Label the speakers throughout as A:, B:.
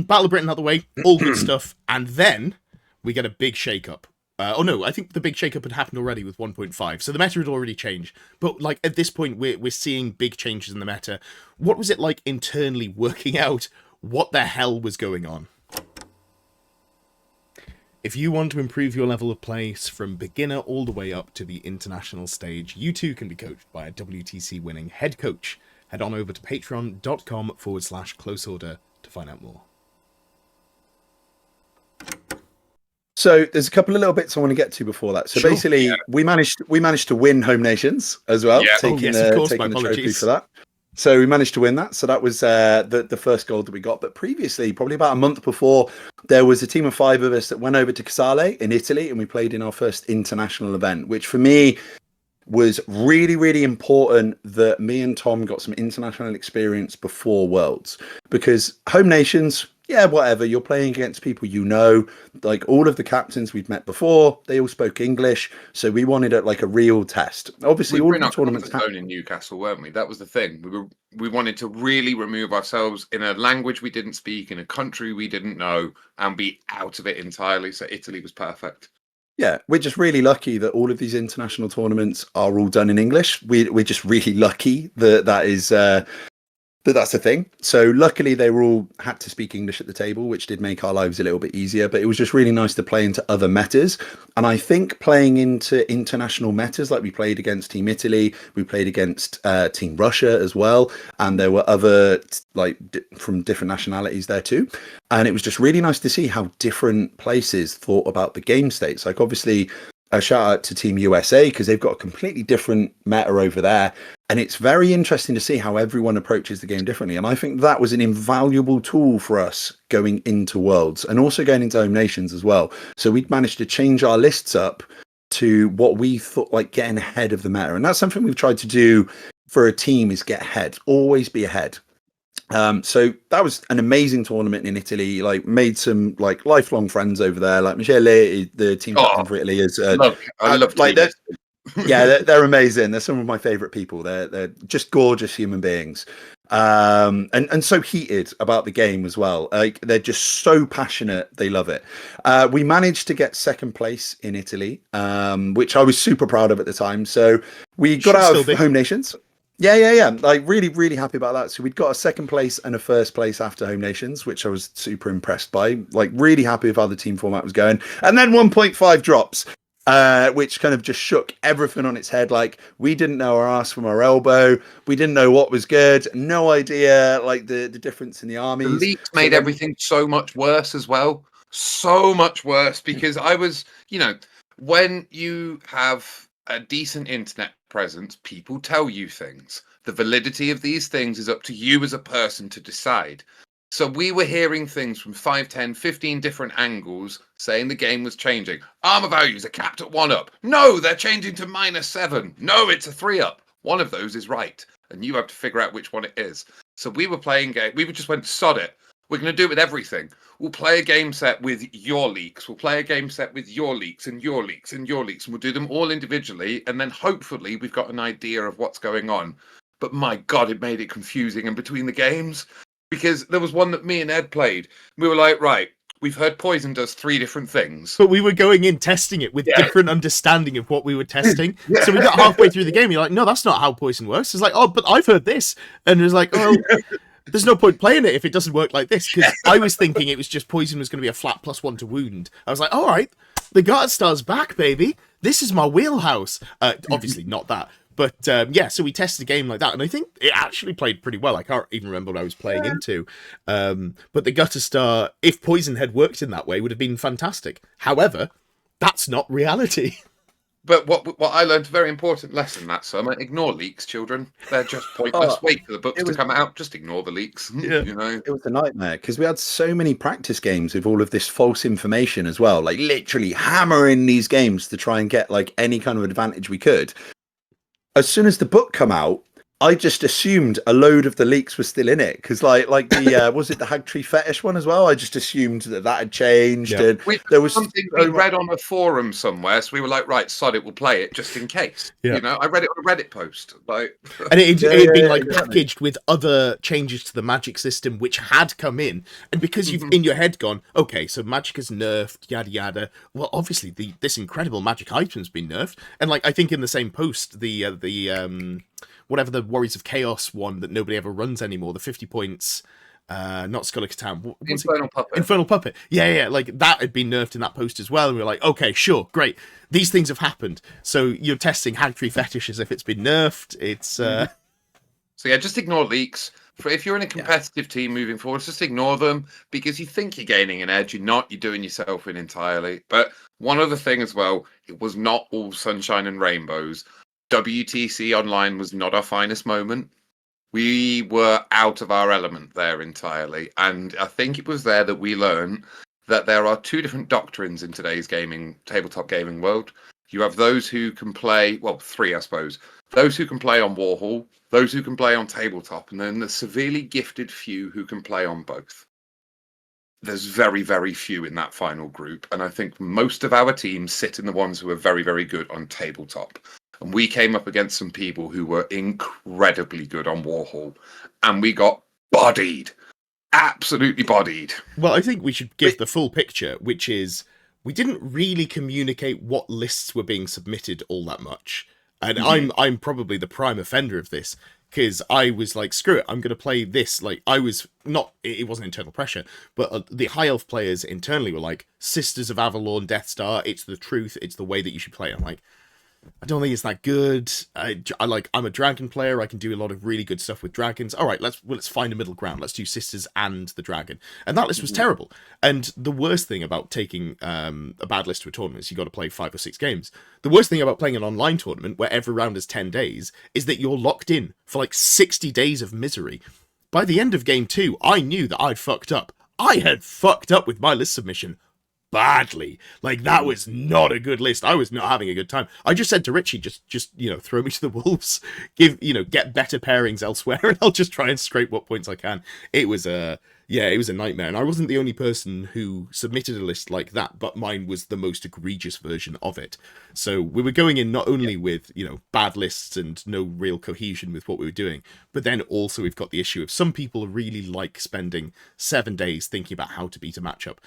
A: Battle of Britain out the way, all good stuff, and then we get a big shake-up. Oh no, I think the big shake-up had happened already with 1.5, so the meta had already changed. But like at this point, we're seeing big changes in the meta. What was it like internally working out what the hell was going on? If you want to improve your level of play from beginner all the way up to the international stage, you too can be coached by a WTC winning head coach. Head on over to patreon.com/closeorder to find out more.
B: So there's a couple of little bits I want to get to before that. So basically, we managed to win Home Nations as well, taking the trophy for that. So we managed to win that. So that was the first gold that we got. But previously, probably about a month before, there was a team of 5 of us that went over to Casale in Italy, and we played in our first international event, which for me was really, really important that me and Tom got some international experience before Worlds. Because Home Nations, yeah, whatever, you're playing against people you know. Like all of the captains we'd met before, they all spoke English, so we wanted a real test. Obviously, all of the tournaments
C: in Newcastle, weren't we? That was the thing. We wanted to really remove ourselves in a language we didn't speak, in a country we didn't know, and be out of it entirely. So Italy was perfect.
B: Yeah, we're just really lucky that all of these international tournaments are all done in English. We're just really lucky that's the thing. So luckily they were all had to speak English at the table, which did make our lives a little bit easier, but it was just really nice to play into other metas. And I think playing into international metas, like we played against Team Italy, we played against Team Russia as well, and there were other from different nationalities there too. And it was just really nice to see how different places thought about the game states. Like obviously a shout out to Team USA because they've got a completely different meta over there. And it's very interesting to see how everyone approaches the game differently. And I think that was an invaluable tool for us going into Worlds and also going into Home Nations as well. So we'd managed to change our lists up to what we thought, like getting ahead of the meta. And that's something we've tried to do for a team, is get ahead, always be ahead. So that was an amazing tournament in Italy. Like made some lifelong friends over there. Like Michele, the team captain for Italy, is
C: I love
B: they're amazing. They're some of my favorite people. They're just gorgeous human beings, and so heated about the game as well. Like they're just so passionate. They love it. We managed to get second place in Italy, which I was super proud of at the time. So we got out of Home Nations. Yeah. Like really, really happy about that. So we'd got a second place and a first place after Home Nations, which I was super impressed by. Like really happy with how the team format was going. And then 1.5 drops, which kind of just shook everything on its head. Like we didn't know our ass from our elbow. We didn't know what was good. No idea like the difference in the armies.
C: The leaks made everything so much worse as well. So much worse because I was, when you have a decent internet presence, people tell you things. The validity of these things is up to you as a person to decide. So we were hearing things from 5, 10, 15 different angles saying the game was changing. Armor values are capped at 1 up. No, they're changing to -7. No, it's a 3 up. One of those is right. And you have to figure out which one it is. So we were playing game. We just went, sod it. We're going to do it with everything. We'll play a game set with your leaks. We'll play a game set with your leaks and your leaks and your leaks. And we'll do them all individually. And then hopefully we've got an idea of what's going on. But my God, it made it confusing in between the games. Because there was one that me and Ed played. We were like, right, we've heard poison does 3 different things.
A: But we were going in testing it with different understanding of what we were testing. So we got halfway through the game. You're like, no, that's not how poison works. It's like, oh, but I've heard this. And it was like, oh... There's no point playing it if it doesn't work like this, because I was thinking it was just poison was going to be a flat +1 to wound. I was like, all right, the Guard Star's back, baby. This is my wheelhouse. Obviously not that. But so we tested a game like that, and I think it actually played pretty well. I can't even remember what I was playing into. But the Gutter Star, if poison had worked in that way, would have been fantastic. However, that's not reality.
C: But what I learned a very important lesson that summer: ignore leaks, children. They're just pointless. Wait for the books to come out. Just ignore the leaks.
A: Yeah.
B: It was a nightmare because we had so many practice games with all of this false information as well. Like literally hammering these games to try and get like any kind of advantage we could. As soon as the book come out, I just assumed a load of the leaks were still in it because, like the was it the Hag Tree Fetish one as well? I just assumed that had changed, and
C: Which
B: there
C: was
B: was
C: something we read on a forum somewhere, so we were like, right, sod it, we'll play it just in case.
A: Yeah.
C: You know, I read it on a Reddit post. Like,
A: And it had been like
B: exactly.
A: packaged with other changes to the magic system which had come in, and because you've in your head gone, okay, so magic is nerfed, yada yada. Well, obviously this incredible magic item's been nerfed, and like I think in the same post, the whatever the Warriors of Chaos one that nobody ever runs anymore, the 50 points. Not Skull of Catan.
C: Infernal Puppet.
A: Infernal Puppet. Yeah, like that had been nerfed in that post as well. And we were like, okay, sure, great. These things have happened. So you're testing Hag Tree Fetish as if it's been nerfed. It's
C: So yeah, just ignore leaks. If you're in a competitive team moving forward, just ignore them because you think you're gaining an edge. You're not. You're doing yourself in entirely. But one other thing as well, it was not all sunshine and rainbows. WTC Online was not our finest moment. We were out of our element there entirely. And I think it was there that we learned that there are two different doctrines in today's tabletop gaming world. You have those who can play, well, three, I suppose. Those who can play on Warhol, those who can play on tabletop, and then the severely gifted few who can play on both. There's very, very few in that final group. And I think most of our teams sit in the ones who are very, very good on tabletop. And we came up against some people who were incredibly good on Warhol, and we got bodied. Absolutely bodied.
A: Well, I think we should give the full picture, which is we didn't really communicate what lists were being submitted all that much. And I'm probably the prime offender of this, because I was like, screw it, I'm going to play this. Like, I was not, it wasn't internal pressure, but the High Elf players internally were like, Sisters of Avalon, Death Star, it's the truth, it's the way that you should play. I'm like, I don't think it's that good. I'm a dragon player. I can do a lot of really good stuff with dragons. All right, let's find a middle ground. Let's do Sisters and the dragon. And that list was terrible. And the worst thing about taking a bad list to a tournament is you got to play 5 or 6 games. The worst thing about playing an online tournament where every round is 10 days is that you're locked in for like 60 days of misery. By the end of game 2, I knew that I'd fucked up. I had fucked up with my list submission badly. Like, that was not a good list. I was not having a good time. I just said to Richie, just throw me to the wolves, get better pairings elsewhere, and I'll just try and scrape what points I can. It was a nightmare, and I wasn't the only person who submitted a list like that, but mine was the most egregious version of it. So we were going in not only with bad lists and no real cohesion with what we were doing, but then also we've got the issue of some people really like spending 7 days thinking about how to beat a matchup.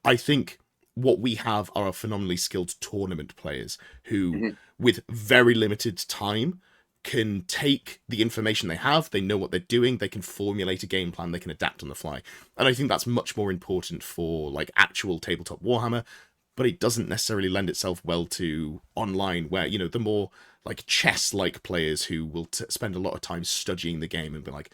A: I think what we have are phenomenally skilled tournament players who, with very limited time, can take the information they have, they know what they're doing, they can formulate a game plan, they can adapt on the fly. And I think that's much more important for like actual tabletop Warhammer, but it doesn't necessarily lend itself well to online where, the more like chess-like players who will spend a lot of time studying the game and be like,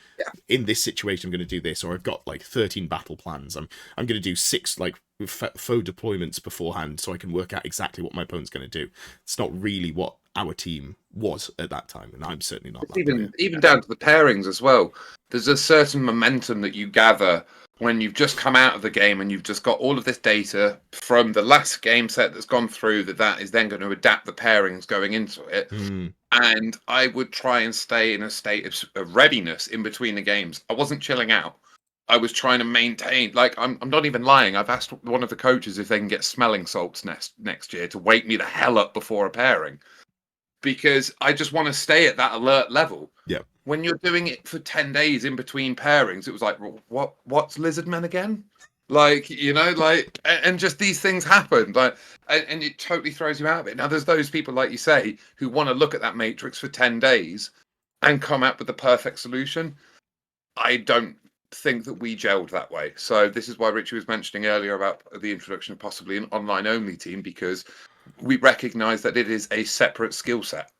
A: in this situation, I'm going to do this, or I've got like 13 battle plans. I'm going to do 6 like faux deployments beforehand so I can work out exactly what my opponent's going to do. It's not really what our team was at that time, and I'm certainly not.
C: Even down to the pairings as well. There's a certain momentum that you gather when you've just come out of the game and you've just got all of this data from the last game set that's gone through that is then going to adapt the pairings going into it. And I would try and stay in a state of readiness in between the games. I wasn't chilling out. I was trying to maintain, like, I'm not even lying. I've asked one of the coaches if they can get smelling salts next year to wake me the hell up before a pairing, because I just want to stay at that alert level.
A: Yeah.
C: When you're doing it for 10 days in between pairings, it was like, what's Lizardmen again? Like, and just these things happen. Like, and it totally throws you out of it. Now, there's those people, like you say, who want to look at that matrix for 10 days and come up with the perfect solution. I don't think that we gelled that way. So this is why Richie was mentioning earlier about the introduction of possibly an online only team, because we recognize that it is a separate skill set.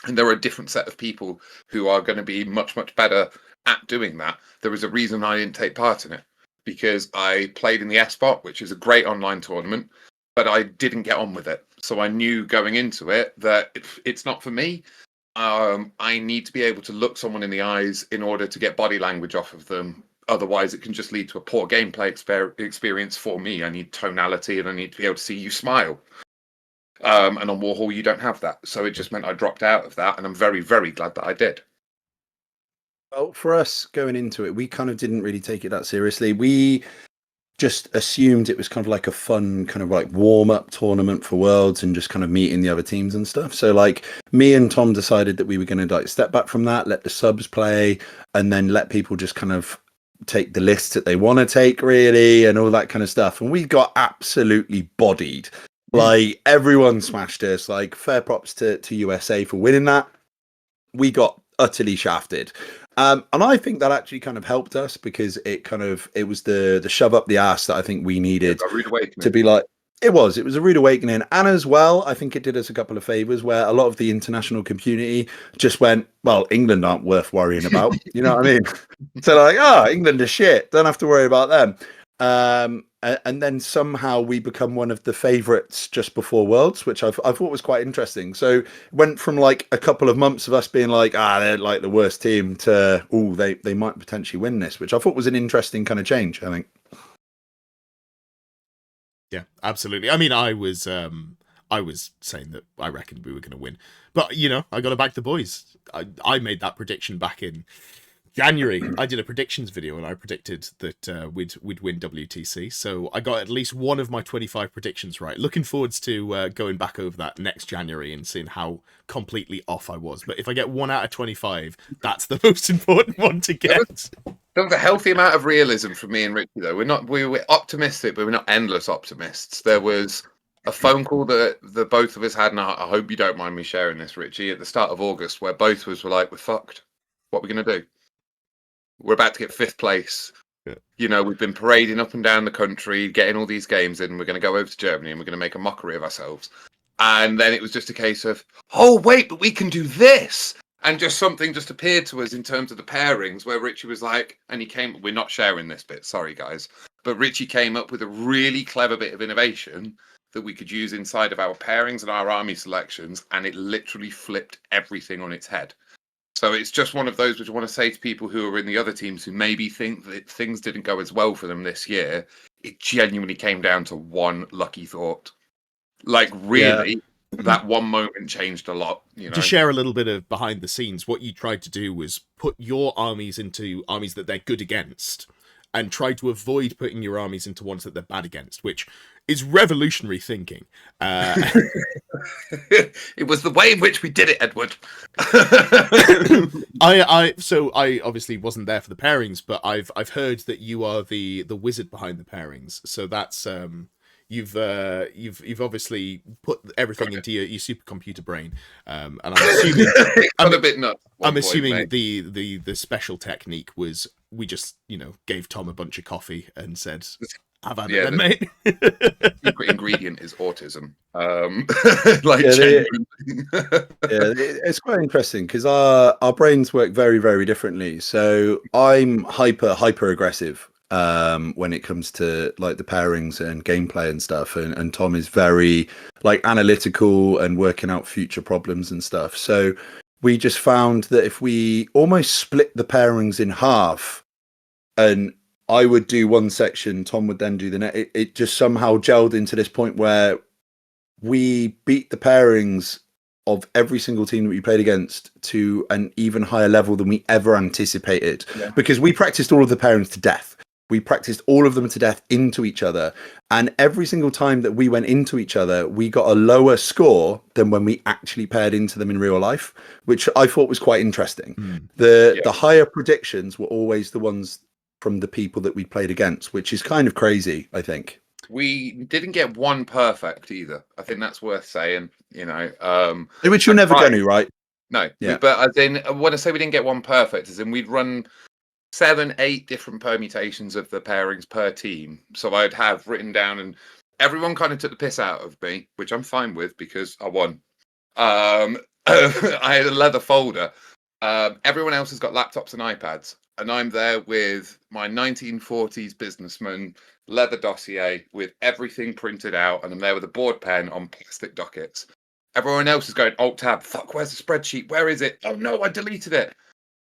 C: And there are a different set of people who are going to be much, much better at doing that. There was a reason I didn't take part in it, because I played in the S-Bot, which is a great online tournament, but I didn't get on with it. So I knew going into it that it's not for me. I need to be able to look someone in the eyes in order to get body language off of them. Otherwise, it can just lead to a poor gameplay experience for me. I need tonality, and I need to be able to see you smile. And on Warhol, you don't have that. So it just meant I dropped out of that, and I'm very, very glad that I did.
B: Well, for us going into it, we kind of didn't really take it that seriously. We just assumed it was kind of like a fun kind of like warm up tournament for Worlds and just kind of meeting the other teams and stuff. So like me and Tom decided that we were going to like step back from that, let the subs play, and then let people just kind of take the lists that they want to take really and all that kind of stuff. And we got absolutely bodied. Like everyone smashed us. Like fair props to USA for winning that. We got utterly shafted. And I think that actually kind of helped us because it was the shove up the ass that I think we needed to be like, it was a rude awakening. And as well, I think it did us a couple of favors where a lot of the international community just went, well, England aren't worth worrying about. You know what I mean? So like, England is shit. Don't have to worry about them. And then somehow we become one of the favourites just before Worlds, which I thought was quite interesting. So it went from like a couple of months of us being like, they're like the worst team to, they might potentially win this, which I thought was an interesting kind of change, I think.
A: Yeah, absolutely. I mean, I was saying that I reckoned we were going to win, but I got to back the boys. I made that prediction back in January. I did a predictions video and I predicted that we'd win WTC. So I got at least one of my 25 predictions right. Looking forward to going back over that next January and seeing how completely off I was. But if I get 1 out of 25, that's the most important one to get.
C: There was a healthy amount of realism from me and Richie, though. We were optimistic, but we're not endless optimists. There was a phone call that the both of us had, and I hope you don't mind me sharing this, Richie, at the start of August, where both of us were like, we're fucked. What are we going to do? We're about to get 5th place. Yeah. We've been parading up and down the country, getting all these games in. We're going to go over to Germany and we're going to make a mockery of ourselves. And then it was just a case of, oh, wait, but we can do this. And just something just appeared to us in terms of the pairings where Richie was like, and he came, we're not sharing this bit, sorry guys, but Richie came up with a really clever bit of innovation that we could use inside of our pairings and our army selections, and it literally flipped everything on its head. So it's just one of those which I want to say to people who are in the other teams who maybe think that things didn't go as well for them this year. It genuinely came down to one lucky thought. Like really. Yeah. That one moment changed a lot.
A: To share a little bit of behind the scenes, what you tried to do was put your armies into armies that they're good against and try to avoid putting your armies into ones that they're bad against, which is revolutionary thinking.
C: It was the way in which we did it, Edward.
A: So I obviously wasn't there for the pairings, but I've heard that you are the wizard behind the pairings. So that's you've obviously put everything into your supercomputer brain, and I'm assuming
C: I'm a bit nuts.
A: I'm assuming the special technique was we just gave Tom a bunch of coffee and said, "Have at it, then, mate."
C: Secret ingredient is autism.
B: It's quite interesting because our brains work very, very differently. So I'm hyper aggressive when it comes to like the pairings and gameplay and stuff, and Tom is very like analytical and working out future problems and stuff. So we just found that if we almost split the pairings in half, and I would do one section, Tom would then do the next, it just somehow gelled into this point where we beat the pairings of every single team that we played against to an even higher level than we ever anticipated, because we practiced all of the pairings to death. We practiced all of them to death into each other. And every single time that we went into each other, we got a lower score than when we actually paired into them in real life, which I thought was quite interesting. The higher predictions were always the ones from the people that we played against, which is kind of crazy, I think.
C: We didn't get one perfect either. I think that's worth saying,
B: which you're never going to, right?
C: No. Yeah. But as in, when I say we didn't get one perfect, as in we'd run 7-8 different permutations of the pairings per team. So I'd have written down, and everyone kind of took the piss out of me, which I'm fine with because I won. I had a leather folder. Everyone else has got laptops and iPads, and I'm there with my 1940s businessman leather dossier with everything printed out, and I'm there with a board pen on plastic dockets. Everyone else is going, Alt Tab, fuck, where's the spreadsheet? Where is it? Oh no, I deleted it.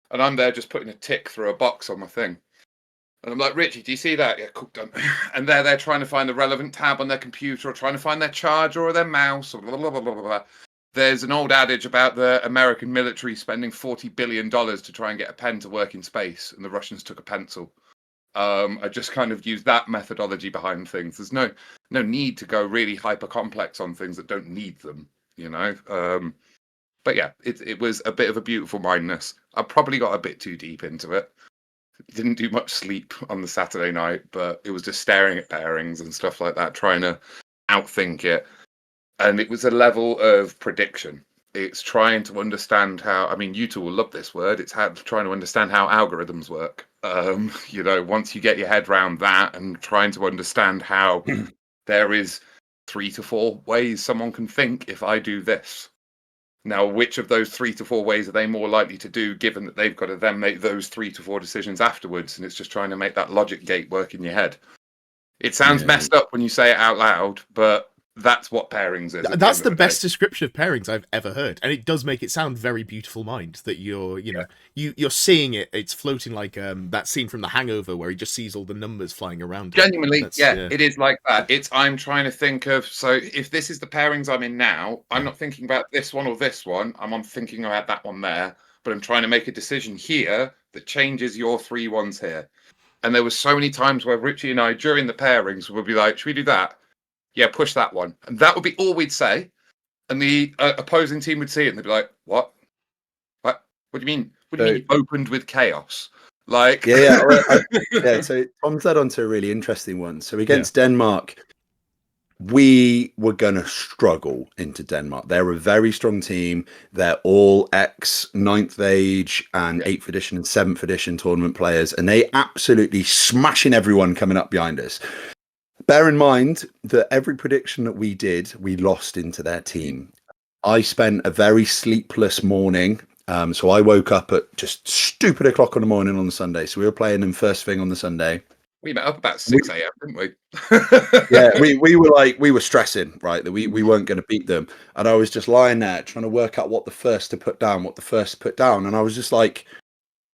C: And I'm there just putting a tick through a box on my thing. And I'm like, Richie, do you see that? Yeah, cool, done. And they're trying to find the relevant tab on their computer, or trying to find their charger or their mouse, or blah, blah, blah, blah, blah. there's an old adage about the American military spending $40 billion to try and get a pen to work in space, and the Russians took a pencil. I just kind of use that methodology behind things. There's no need to go really hyper complex on things that don't need them, you know. But yeah, it was a bit of a beautiful mindness. I probably got a bit too deep into it. Didn't do much sleep on the Saturday night, but it was just staring at pairings and stuff like that, trying to outthink it. And it was a level of prediction. It's trying to understand how, I mean, you two will love this word. It's trying to understand how algorithms work. You know, once you get your head around that and trying to understand how there is 3 to 4 ways someone can think if I do this. Now, which of those 3 to 4 ways are they more likely to do, given that they've got to then make those 3 to 4 decisions afterwards? And it's just trying to make that logic gate work in your head. It sounds messed up when you say it out loud, but that's what pairings is.
A: That's the best description of pairings I've ever heard, and it does make it sound very beautiful mind that you're you're seeing it. It's floating like that scene from The Hangover where he just sees all the numbers flying around.
C: Genuinely, it is like that. I'm trying to think of, so if this is the pairings I'm in now, I'm not thinking about this one or this one. I'm thinking about that one there, but I'm trying to make a decision here that changes your 3 ones here. And there were so many times where Richie and I during the pairings would be like, should we do that? Yeah, push that one. And that would be all we'd say. And the opposing team would see it and they'd be like, what? What do you mean? What do you mean you opened with chaos? Like,
B: So Tom's led on to a really interesting one. So against Denmark, we were going to struggle into Denmark. They're a very strong team. They're all ex 9th age and 8th edition and 7th edition tournament players. And they absolutely smashing everyone coming up behind us. Bear in mind that every prediction that we did, we lost into their team. I spent a very sleepless morning. So I woke up at just stupid o'clock in the morning on the Sunday. So we were playing them first thing on the Sunday.
C: We met up about 6 a.m., didn't we?
B: we were stressing, right, that we weren't going to beat them. And I was just lying there trying to work out what the first to put down. And I was just like,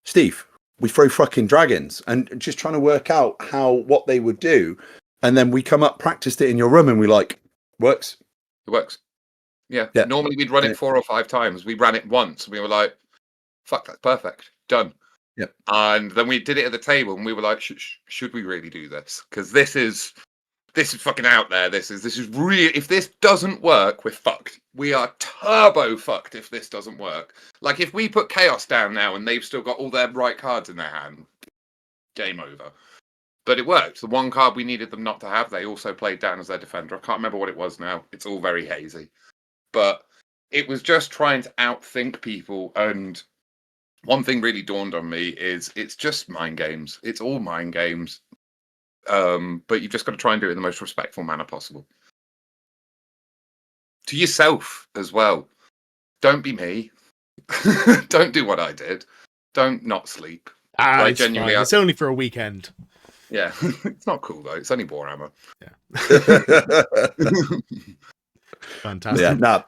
B: Steve, we throw fucking dragons, and just trying to work out what they would do. And then we come up, practiced it in your room, and we works.
C: It works. Yeah. Normally we'd run it 4 or 5 times. We ran it once, and we were like, fuck, that's perfect. Done.
B: Yep.
C: And then we did it at the table, and we were like, should we really do this? Because this is fucking out there. This is really, if this doesn't work, we're fucked. We are turbo fucked if this doesn't work. Like, if we put chaos down now and they've still got all their right cards in their hand, game over. But it worked. The one card we needed them not to have, they also played down as their defender. I can't remember what it was now. It's all very hazy. But it was just trying to outthink people. And one thing really dawned on me is it's just mind games. It's all mind games. But you've just got to try and do it in the most respectful manner possible. To yourself as well. Don't be me. Don't do what I did. Don't not sleep.
A: It's genuinely, it's only for a weekend.
C: Yeah, it's not cool though. It's only Warhammer.
A: Yeah. Fantastic.
B: Yeah,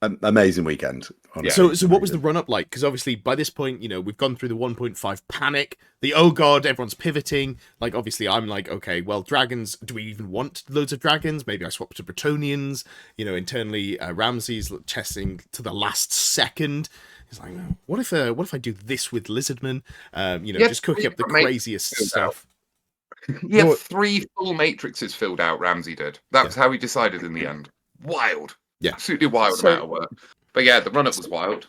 B: amazing weekend.
A: So what was the run up like? Because obviously by this point, we've gone through the 1.5 panic, the oh god, everyone's pivoting. Like, obviously I'm like, okay, well, dragons, do we even want loads of dragons? Maybe I swap to Bretonians. Internally, Ramsey's chesting to the last second. He's like, what if I do this with Lizardmen? Just cooking up the craziest stuff.
C: He had 3 full matrices filled out, Ramsey did. That was how he decided in the end. Wild.
A: Yeah.
C: Absolutely wild amount of work. But yeah, the run-up was wild.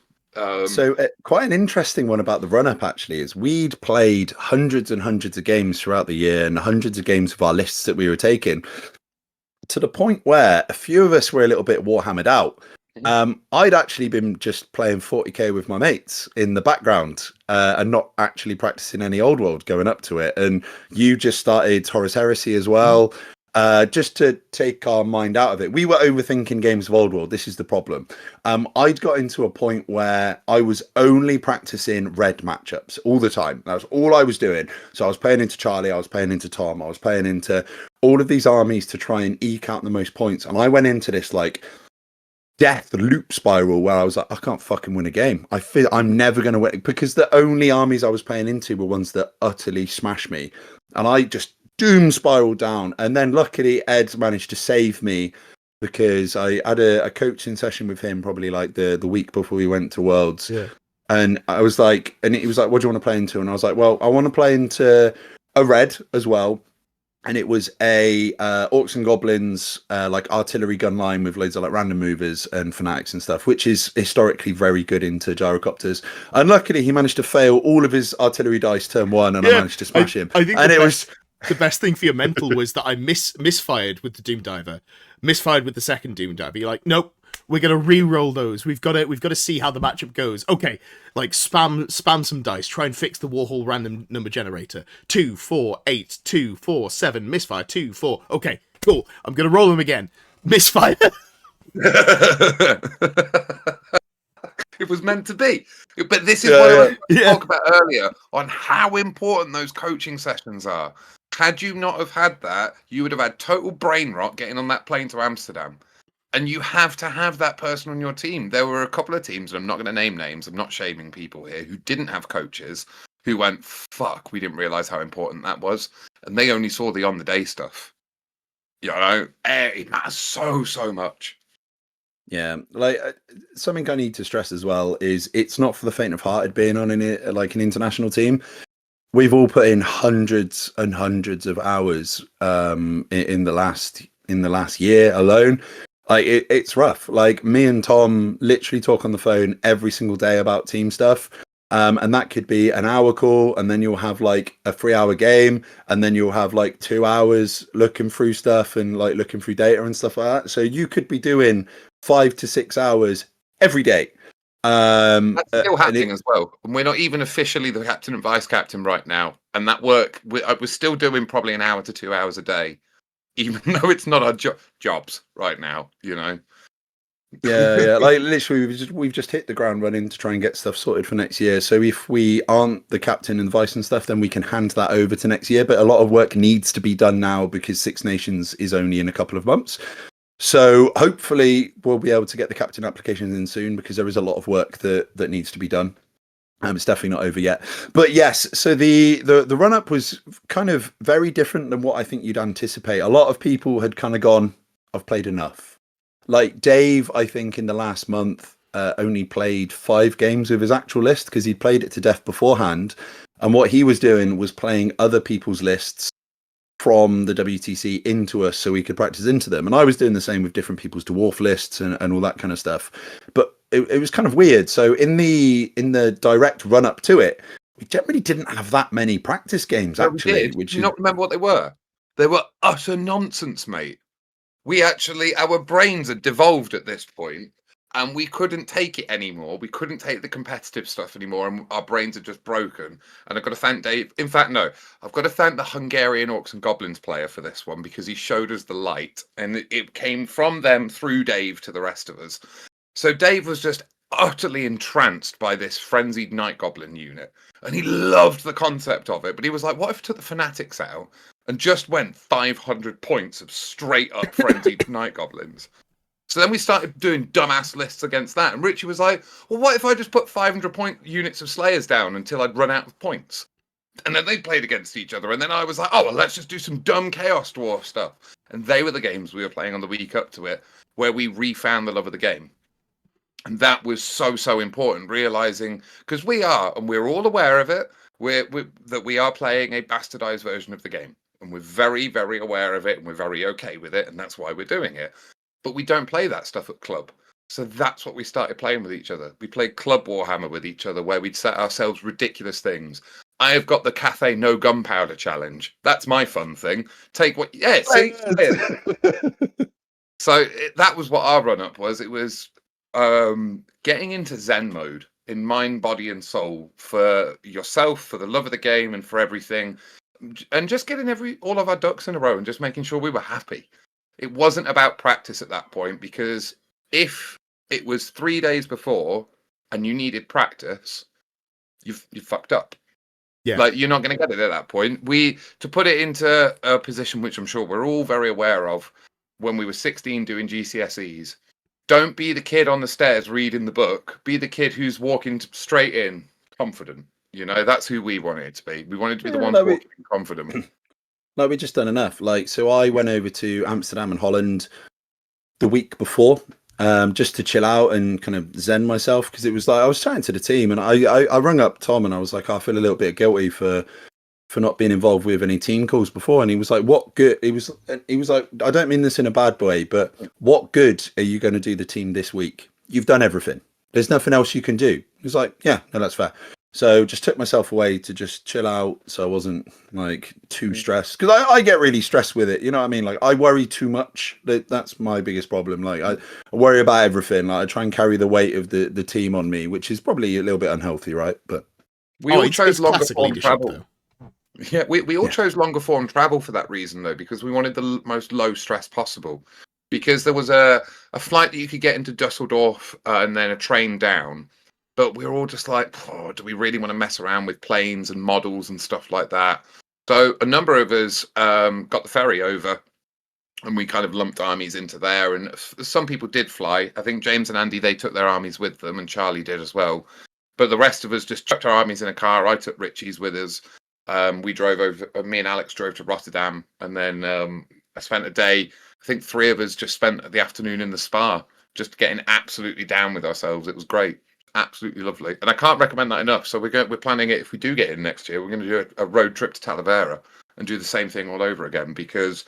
B: Quite an interesting one about the run-up, actually, is we'd played hundreds and hundreds of games throughout the year and hundreds of games of our lists that we were taking, to the point where a few of us were a little bit Warhammered out. I'd actually been just playing 40k with my mates in the background and not actually practicing any Old World going up to it. And you just started Horus Heresy as well, just to take our mind out of it. We were overthinking games of Old World. This is the problem. I'd got into a point where I was only practicing red matchups all the time. That was all I was doing. So I was playing into Charlie, I was playing into Tom, I was playing into all of these armies to try and eke out the most points. And I went into this death loop spiral where I was like, I can't fucking win a game. I feel I'm never going to win, because the only armies I was playing into were ones that utterly smashed me, and I just doom spiraled down. And then luckily Ed managed to save me because I had a coaching session with him probably like the week before we went to Worlds.
A: Yeah.
B: And I was like, and he was like, what do you want to play into? And I was like, well, I want to play into a red as well. And it was a Orcs and Goblins like artillery gun line with loads of like random movers and fanatics and stuff, which is historically very good into gyrocopters. And luckily, he managed to fail all of his artillery dice turn one, and I managed to smash him.
A: I think
B: and it was
A: the best thing for your mental was that I misfired with the Doom Diver, misfired with the second Doom Diver. You're like, nope. We're gonna re-roll those. We've got to see how the matchup goes. Okay, like spam some dice. Try and fix the Warhol random number generator. 2, 4, 8, 2, 4, 7. Misfire. 2, 4. Okay, cool. I'm gonna roll them again. Misfire.
C: It was meant to be. But this is what I was talking about earlier on how important those coaching sessions are. Had you not have had that, you would have had total brain rot getting on that plane to Amsterdam. And you have to have that person on your team. There were a couple of teams, and I'm not going to name names, I'm not shaming people here, who didn't have coaches, who went, fuck, we didn't realise how important that was. And they only saw the on-the-day stuff. You know, it matters so much.
B: Yeah, like something I need to stress as well is it's not for the faint of heart being on like an international team. We've all put in hundreds and hundreds of hours in the last year alone. Like it's rough. Like me and Tom literally talk on the phone every single day about team stuff. And that could be an hour call, and then you'll have like a 3-hour game, and then you'll have like 2 hours looking through stuff and like looking through data and stuff like that. So you could be doing 5 to 6 hours every day.
C: That's still happening as well. And we're not even officially the captain and vice captain right now. And that work, we're still doing probably an hour to 2 hours a day. Even though it's not our jobs right now, you know.
B: Yeah. Like literally, we've just hit the ground running to try and get stuff sorted for next year. So if we aren't the captain and vice and stuff, then we can hand that over to next year. But a lot of work needs to be done now because Six Nations is only in a couple of months. So hopefully we'll be able to get the captain applications in soon because there is a lot of work that needs to be done. It's definitely not over yet. But yes, so the run-up was kind of very different than what I think you'd anticipate. A lot of people had kind of gone, I've played enough. Like Dave, I think in the last month, only played 5 games with his actual list because he'd played it to death beforehand. And what he was doing was playing other people's lists from the WTC into us so we could practice into them. And I was doing the same with different people's dwarf lists and all that kind of stuff. But it was kind of weird. So in the direct run up to it, we generally didn't have that many practice games actually.
C: Do you not remember what they were? They were utter nonsense, mate. Our brains had devolved at this point, and we couldn't take it anymore. We couldn't take the competitive stuff anymore, and our brains are just broken. And I've got to thank Dave. In fact, no, I've got to thank the Hungarian Orcs and Goblins player for this one because he showed us the light, and it came from them through Dave to the rest of us. So Dave was just utterly entranced by this frenzied Night Goblin unit, and he loved the concept of it. But he was like, what if I took the Fanatics out and just went 500 points of straight up frenzied Night Goblins? So then we started doing dumbass lists against that. And Richie was like, well, what if I just put 500 point units of Slayers down until I'd run out of points? And then they played against each other. And then I was like, oh, well, let's just do some dumb Chaos Dwarf stuff. And they were the games we were playing on the week up to it, where we refound the love of the game. And that was so important, realizing, because we're all aware of it, that we are playing a bastardized version of the game. And we're very, very aware of it, and we're very okay with it, and that's why we're doing it. But we don't play that stuff at club. So that's what we started playing with each other. We played Club Warhammer with each other, where we'd set ourselves ridiculous things. I have got the Cathay No Gunpowder Challenge. That's my fun thing. Take what... Yeah, see? So that was what our run-up was. It was getting into Zen mode in mind, body, and soul for yourself, for the love of the game, and for everything. And just getting all of our ducks in a row and just making sure we were happy. It wasn't about practice at that point, because if it was 3 days before and you needed practice, you fucked up.
A: Yeah.
C: Like, you're not going to get it at that point. To put it into a position which I'm sure we're all very aware of, when we were 16 doing GCSEs, don't be the kid on the stairs reading the book. Be the kid who's walking straight in, confident. You know, that's who we wanted to be. We wanted to be the ones walking in confident.
B: Like, we've just done enough. Like, so I went over to Amsterdam and Holland the week before, just to chill out and kind of zen myself, because it was like I was chatting to the team, and I rung up Tom and I was like, I feel a little bit guilty for not being involved with any team calls before, and he was like, what good, he was like, I don't mean this in a bad way, but what good are you going to do the team this week? You've done everything, there's nothing else you can do. He was like, yeah, no, that's fair. So just took myself away to just chill out, so I wasn't like too stressed, because I get really stressed with it, you know what I mean? Like I worry too much. That's my biggest problem. Like I worry about everything. Like I try and carry the weight of the team on me, which is probably a little bit unhealthy, right? But
C: we all chose longer
A: classic
C: form
A: leadership,
C: travel.
A: though.
C: Yeah, we all chose longer form travel for that reason, though, because we wanted the most low stress possible. Because there was a flight that you could get into Dusseldorf and then a train down. But we were all just like, oh, do we really want to mess around with planes and models and stuff like that? So a number of us got the ferry over, and we kind of lumped armies into there. And some people did fly. I think James and Andy, they took their armies with them, and Charlie did as well. But the rest of us just chucked our armies in a car. I took Richie's with us. We drove over, me and Alex drove to Rotterdam, and then I spent a day. I think 3 of us just spent the afternoon in the spa, just getting absolutely down with ourselves. It was great, absolutely lovely, and I can't recommend that enough. So we're planning it. If we do get in next year, we're going to do a road trip to Talavera and do the same thing all over again, because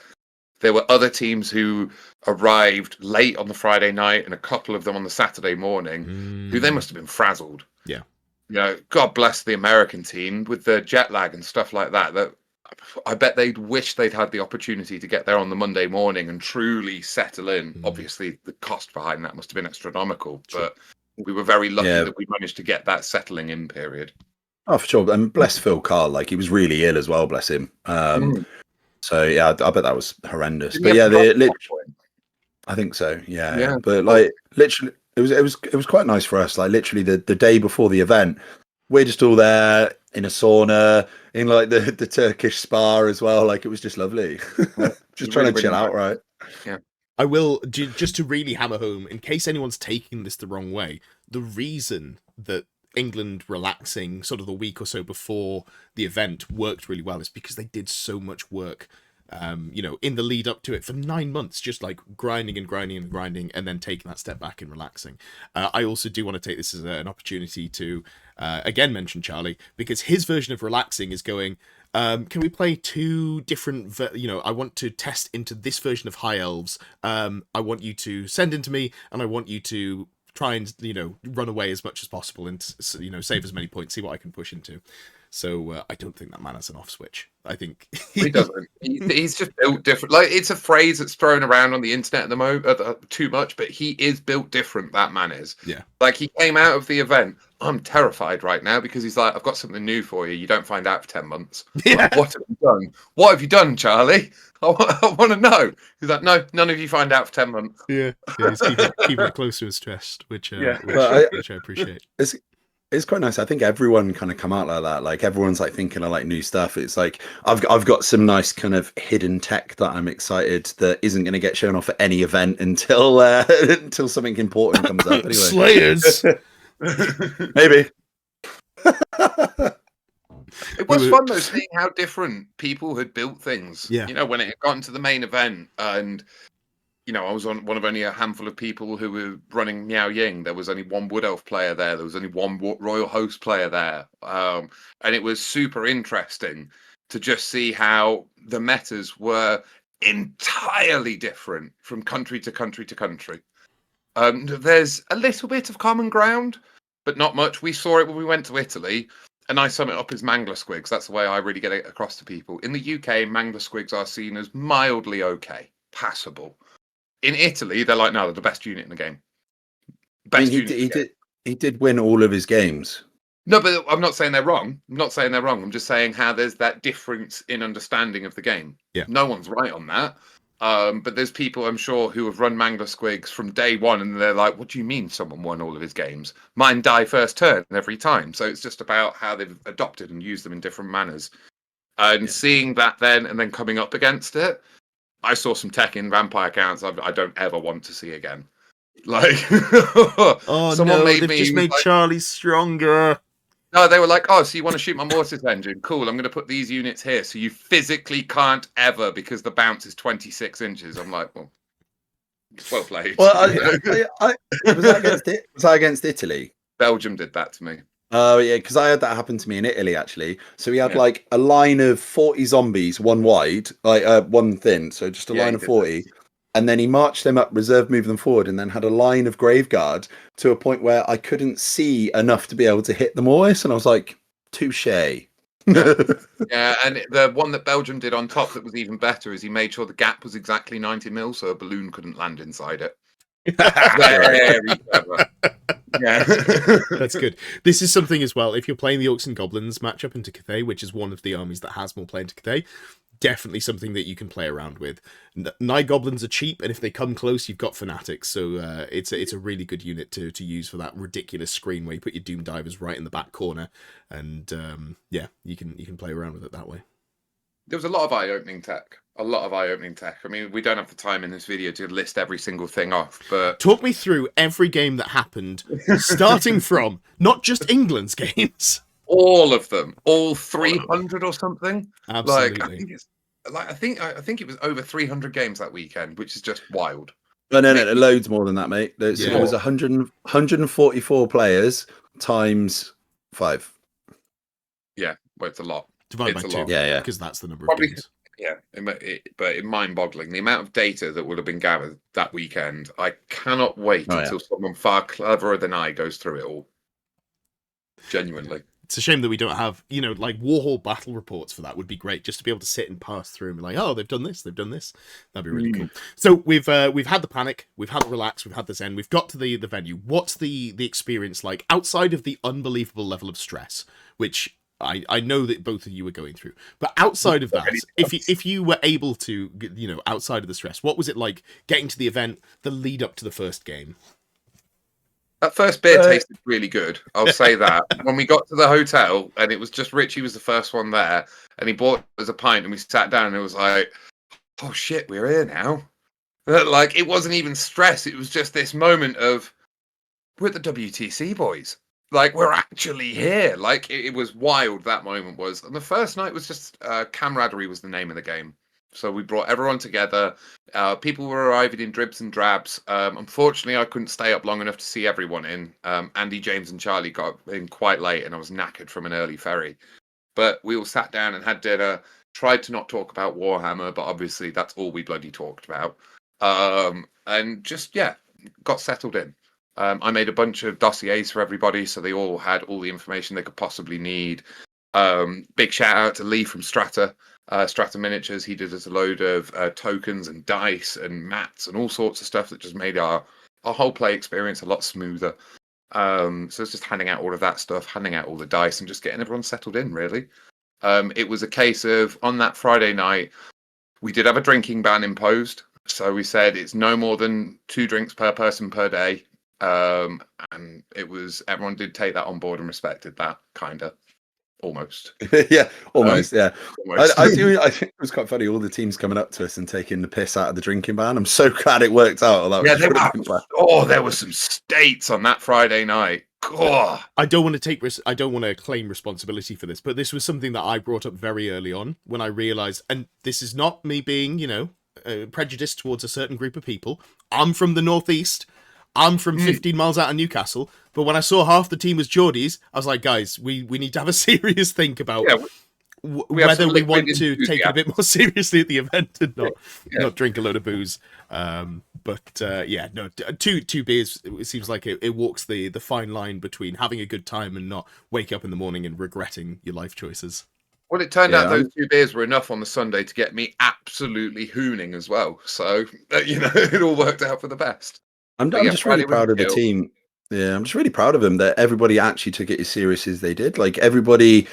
C: there were other teams who arrived late on the Friday night and a couple of them on the Saturday morning, who they must have been frazzled.
A: Yeah.
C: You know, God bless the American team with the jet lag and stuff like that. That I bet they'd wish they'd had the opportunity to get there on the Monday morning and truly settle in. Obviously, the cost behind that must have been astronomical, but we were very lucky that we managed to get that settling in period.
B: Oh, for sure. And bless Phil Carr, like he was really ill as well, bless him. So yeah, I bet that was horrendous. But yeah, I think so. Yeah. But like literally, it was quite nice for us. Like literally the day before the event, we're just all there in a sauna in like the Turkish spa as well. Like it was just lovely. Just trying to chill out, right?
C: Yeah.
A: I will, just to really hammer home, in case anyone's taking this the wrong way, the reason that England relaxing sort of the week or so before the event worked really well is because they did so much work, in the lead up to it for 9 months, just like grinding and then taking that step back and relaxing. I also do want to take this as an opportunity to again mention Charlie, because his version of relaxing is going, can we play 2 different I want to test into this version of High Elves. I want you to send into me, and I want you to try and run away as much as possible and save as many points, see what I can push into. So I don't think that man has an off switch. I think
C: he doesn't. He's just built different. Like it's a phrase that's thrown around on the internet at the moment too much, but he is built different. That man is.
A: Yeah.
C: Like he came out of the event. I'm terrified right now because he's like, I've got something new for you. You don't find out for 10 months.
A: Yeah.
C: Like, what have you done? What have you done, Charlie? I want to know. He's like, no, none of you find out for 10 months.
A: Yeah. He's keeping it close to his chest, which I appreciate.
B: It's quite nice. I think everyone kind of come out like that. Like everyone's like thinking of like new stuff. It's like I've got some nice kind of hidden tech that I'm excited that isn't going to get shown off at any event until until something important comes up. Anyway.
A: Slayers.
B: Maybe.
C: It was fun though, seeing how different people had built things.
A: Yeah.
C: When it had gotten to the main event, and I was on one of only a handful of people who were running Miao Ying. There was only one Wood Elf player there. There was only one Royal Host player there. And it was super interesting to just see how the metas were entirely different from country to country to country. There's a little bit of common ground, but not much. We saw it when we went to Italy, and I sum it up as Mangler Squigs. That's the way I really get it across to people. In the UK, Mangler Squigs are seen as mildly okay, passable. In Italy, they're like, no, they're the best unit in the game.
B: He did win all of his games.
C: No, but I'm not saying they're wrong. I'm just saying how there's that difference in understanding of the game.
A: Yeah.
C: No one's right on that. But there's people, I'm sure, who have run Mangler Squigs from day one, and they're like, what do you mean someone won all of his games? Mine die first turn every time. So it's just about how they've adopted and used them in different manners. And seeing that then, and then coming up against it, I saw some tech in vampire counts I don't ever want to see again. Like,
A: they've just made Charlie stronger.
C: No, they were like, oh, so you want to shoot my mortis engine? Cool, I'm going to put these units here, so you physically can't ever, because the bounce is 26 inches. I'm like, well, Well played.
B: Well, was that against it? Was that against Italy?
C: Belgium did that to me.
B: Oh yeah, because I had that happen to me in Italy actually. So we had
C: Yeah.
B: like a line of 40 zombies, one wide, like one thin, so just a
C: Yeah,
B: line
C: he
B: of
C: did
B: 40. And then he marched them up, reserve, move them forward, and then had a line of graveguard to a point where I couldn't see enough to be able to hit them always. And I was like, touche.
C: Yeah, and the one that Belgium did on top that was even better is he made sure the gap was exactly 90 mil, so a balloon couldn't land inside it. Very clever. Yeah.
A: That's good. This is something as well. If you're playing the Orcs and Goblins matchup into Cathay, which is one of the armies that has more play into Cathay, definitely something that you can play around with. Nigh Goblins are cheap, and if they come close, you've got Fanatics. So it's a really good unit to use for that ridiculous screen where you put your Doom Divers right in the back corner, and yeah, you can play around with it that way.
C: There was a lot of eye-opening tech. A lot of eye-opening tech. I mean, we don't have the time in this video to list every single thing off, but
A: talk me through every game that happened, starting from not just England's games,
C: all of them, all 300 or something.
A: Absolutely.
C: I think it was over 300 games that weekend, which is just wild.
B: No, loads more than that, mate. It was 144 players times 5.
C: Yeah, well, it's a lot.
A: Divided by 2.
B: Yeah,
A: because that's the number
C: Probably,
A: of games.
C: Yeah, but it's mind-boggling. The amount of data that would have been gathered that weekend. I cannot wait until someone far cleverer than I goes through it all. Genuinely.
A: It's a shame that we don't have, like Warhol battle reports for that would be great, just to be able to sit and pass through and be like, oh, they've done this. That'd be really cool. So we've had the panic, we've had the relax, we've had the zen, we've got to the venue. What's the experience like outside of the unbelievable level of stress, which I know that both of you were going through, but outside of that, if you were able to, outside of the stress, what was it like getting to the event, the lead up to the first game?
C: That first beer tasted really good. I'll say that. When we got to the hotel and it was just Richie was the first one there and he bought us a pint and we sat down and it was like, oh shit, we're here now. Like, it wasn't even stress. It was just this moment of, we're the WTC boys. Like, we're actually here. Like, it was wild, that moment was. And the first night was just camaraderie was the name of the game. So we brought everyone together. People were arriving in dribs and drabs. Unfortunately, I couldn't stay up long enough to see everyone in. Andy, James, and Charlie got in quite late, and I was knackered from an early ferry. But we all sat down and had dinner, tried to not talk about Warhammer, but obviously that's all we bloody talked about. And just, got settled in. I made a bunch of dossiers for everybody, so they all had all the information they could possibly need. Big shout out to Lee from Strata Miniatures. He did us a load of tokens and dice and mats and all sorts of stuff that just made our whole play experience a lot smoother. So it's just handing out all of that stuff, handing out all the dice and just getting everyone settled in, really. It was a case of, on that Friday night, we did have a drinking ban imposed. So we said it's no more than 2 drinks per person per day. And it was, everyone did take that on board and respected that, kind of. Almost.
B: Almost.
C: Almost.
B: I think it was quite funny, all the teams coming up to us and taking the piss out of the drinking ban. I'm so glad it worked out.
C: There were some states on that Friday night. God.
A: I don't want to claim responsibility for this, but this was something that I brought up very early on when I realized, and this is not me being, prejudiced towards a certain group of people. I'm from the Northeast. I'm from 15 miles out of Newcastle, but when I saw half the team was Geordies, I was like, guys, we need to have a serious think about whether we want to take it a bit more seriously at the event and not drink a load of booze. Two beers, it seems like it walks the fine line between having a good time and not wake up in the morning and regretting your life choices.
C: Well, it turned out those 2 beers were enough on the Sunday to get me absolutely hooning as well. So, it all worked out for the best.
B: I'm just really proud of the team. Yeah, I'm just really proud of them that everybody actually took it as serious as they did. Like, everybody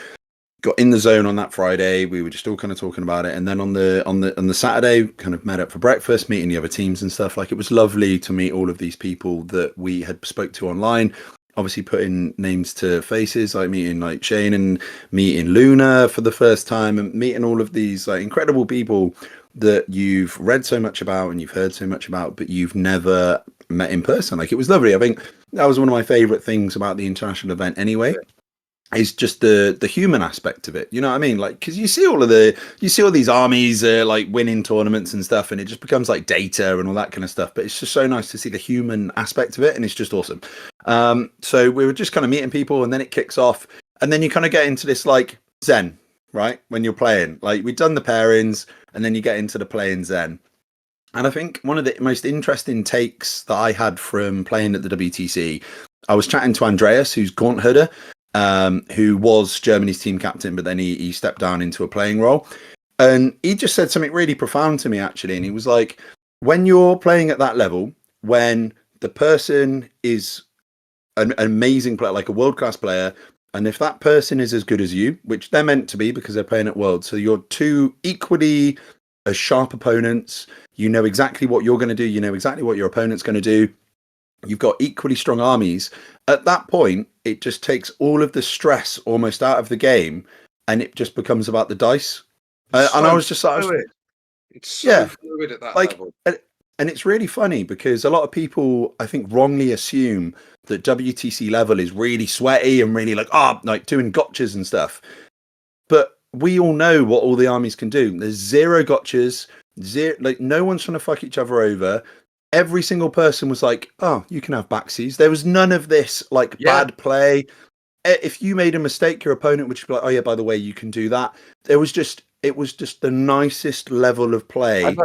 B: got in the zone on that Friday. We were just all kind of talking about it, and then on the Saturday, kind of met up for breakfast, meeting the other teams and stuff. Like, it was lovely to meet all of these people that we had spoke to online. Obviously, putting names to faces, like meeting like Shane and meeting Luna for the first time, and meeting all of these like incredible people that you've read so much about and you've heard so much about, but you've never met in person. Like, it was lovely. I think that was one of my favorite things about the international event anyway. is just the human aspect of it. You know what I mean? Like, because you see all these armies like winning tournaments and stuff, and it just becomes like data and all that kind of stuff. But it's just so nice to see the human aspect of it, and it's just awesome. So we were just kind of meeting people, and then it kicks off, and then you kind of get into this like zen, right? When you're playing, like we've done the pairings, and then you get into the playing zen. And I think one of the most interesting takes that I had from playing at the WTC, I was chatting to Andreas, who's Gaunt Herder, who was Germany's team captain, but then he stepped down into a playing role. And he just said something really profound to me, actually. And he was like, when you're playing at that level, when the person is an amazing player, like a world-class player, and if that person is as good as you, which they're meant to be because they're playing at Worlds, so you're two equally as sharp opponents, you know exactly what you're going to do, you know exactly what your opponent's going to do, you've got equally strong armies. At that point, it just takes all of the stress almost out of the game, and it just becomes about the dice. And I was just like,
C: it's so fluid at that level.
B: And it's really funny because a lot of people, I think, wrongly assume that WTC level is really sweaty and really like doing gotchas and stuff. But we all know what all the armies can do. There's zero gotchas, like no one's trying to fuck each other over. Every single person was like, oh, you can have backsies. There was none of this like bad play. If you made a mistake, your opponent would just be like, oh yeah, by the way, you can do that. It was just the nicest level of play.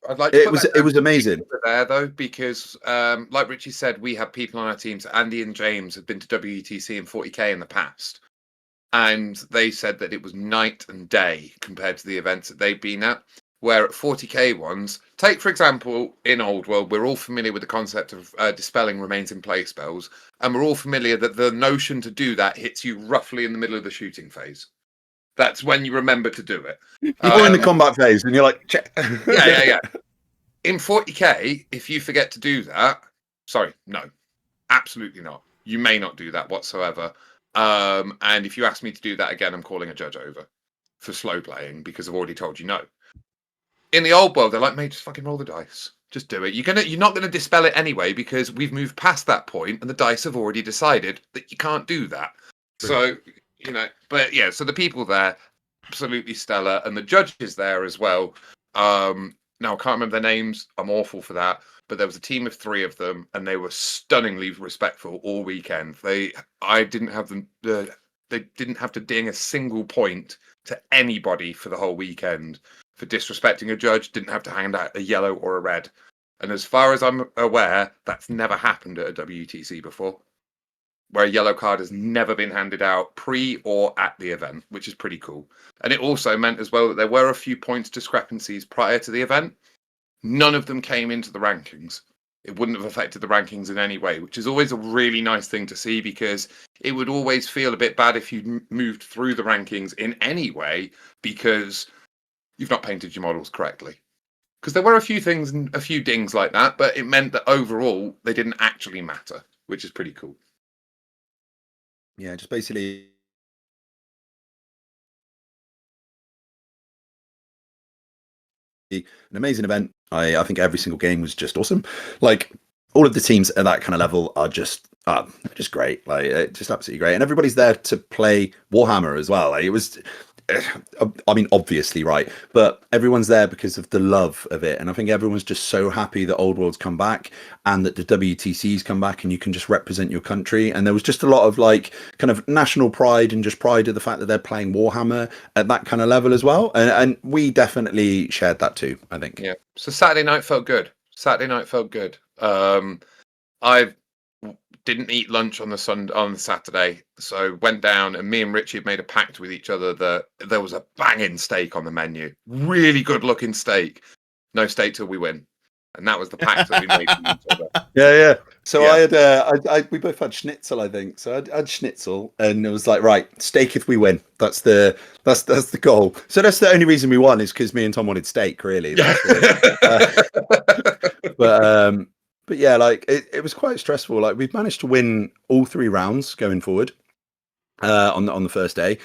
C: I'd like to
B: it was amazing
C: there though, because like Richie said, we have people on our teams. Andy and James have been to WTC and 40k in the past, and they said that it was night and day compared to the events that they've been at. Where at 40k ones, take for example in Old World, we're all familiar with the concept of dispelling remains in play spells, and we're all familiar that the notion to do that hits you roughly in the middle of the shooting phase. That's when you remember to do it.
B: You're in the combat phase, and you're like, check.
C: yeah. In 40k, if you forget to do that, sorry, no, absolutely not. You may not do that whatsoever. And if you ask me to do that again, I'm calling a judge over for slow playing because I've already told you no. In the Old World, they're like, mate, just fucking roll the dice. Just do it. You're not gonna dispel it anyway because we've moved past that point, and the dice have already decided that you can't do that. So. But yeah, so the people there, absolutely stellar, and the judges there as well. Now I can't remember their names. I'm awful for that. But there was a team of 3 of them, and they were stunningly respectful all weekend. They didn't have to ding a single point to anybody for the whole weekend for disrespecting a judge. Didn't have to hand out a yellow or a red. And as far as I'm aware, that's never happened at a WTC before, where a yellow card has never been handed out pre or at the event, which is pretty cool. And it also meant as well that there were a few points discrepancies prior to the event. None of them came into the rankings. It wouldn't have affected the rankings in any way, which is always a really nice thing to see, because it would always feel a bit bad if you moved through the rankings in any way because you've not painted your models correctly. Because there were a few things and a few dings like that, but it meant that overall they didn't actually matter, which is pretty cool.
B: Yeah, just basically an amazing event. I think every single game was just awesome. Like all of the teams at that kind of level are just great. Like just absolutely great, and everybody's there to play Warhammer as well. Like it was. I mean, obviously, right, but everyone's there because of the love of it, and I think everyone's just so happy that Old World's come back and that the WTC's come back, and you can just represent your country. And there was just a lot of like kind of national pride and just pride of the fact that they're playing Warhammer at that kind of level as well, and we definitely shared that too, I think.
C: Yeah. So Saturday night felt good. I didn't eat lunch on the Saturday, so went down, and me and Richie had made a pact with each other that there was a banging steak on the menu, really good looking steak. No steak till we win, and that was the pact that we made with each other.
B: Yeah. So yeah. We both had schnitzel, I think. So I had schnitzel, and it was like, right, steak if we win. That's the goal. So that's the only reason we won, is because me and Tom wanted steak, really. But yeah, like it was quite stressful. Like we've managed to win all 3 rounds going forward on the first day.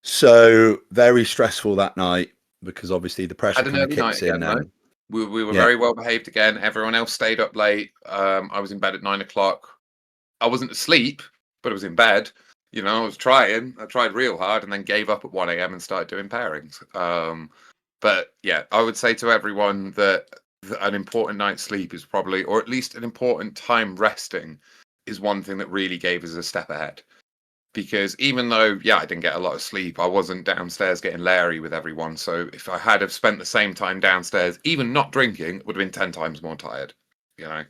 B: So very stressful that night, because obviously the pressure kind of kicks in.
C: Again, we were very well behaved again. Everyone else stayed up late. I was in bed at 9 o'clock. I wasn't asleep, but I was in bed. I was trying. I tried real hard and then gave up at 1 a.m. and started doing pairings. But yeah, I would say to everyone that an important night's sleep is probably, or at least an important time resting, is one thing that really gave us a step ahead. Because even though, yeah, I didn't get a lot of sleep, I wasn't downstairs getting Larry with everyone. So if I had have spent the same time downstairs, even not drinking, it would have been 10 times more tired. You know.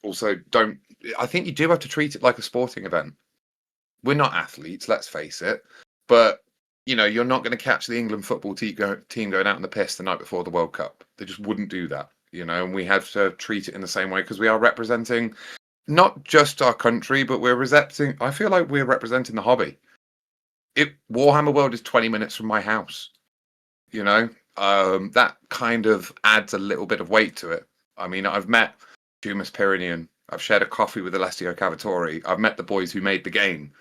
C: Also, I think you do have to treat it like a sporting event. We're not athletes, let's face it, but you're not going to catch the England football team going out on the piss the night before the World Cup. They just wouldn't do that, and we have to treat it in the same way because we are representing not just our country, but I feel like we're representing the hobby. Warhammer World is 20 minutes from my house, that kind of adds a little bit of weight to it. I mean, I've met Dumas Pyrenean. I've shared a coffee with Alessio Cavatori. I've met the boys who made the game,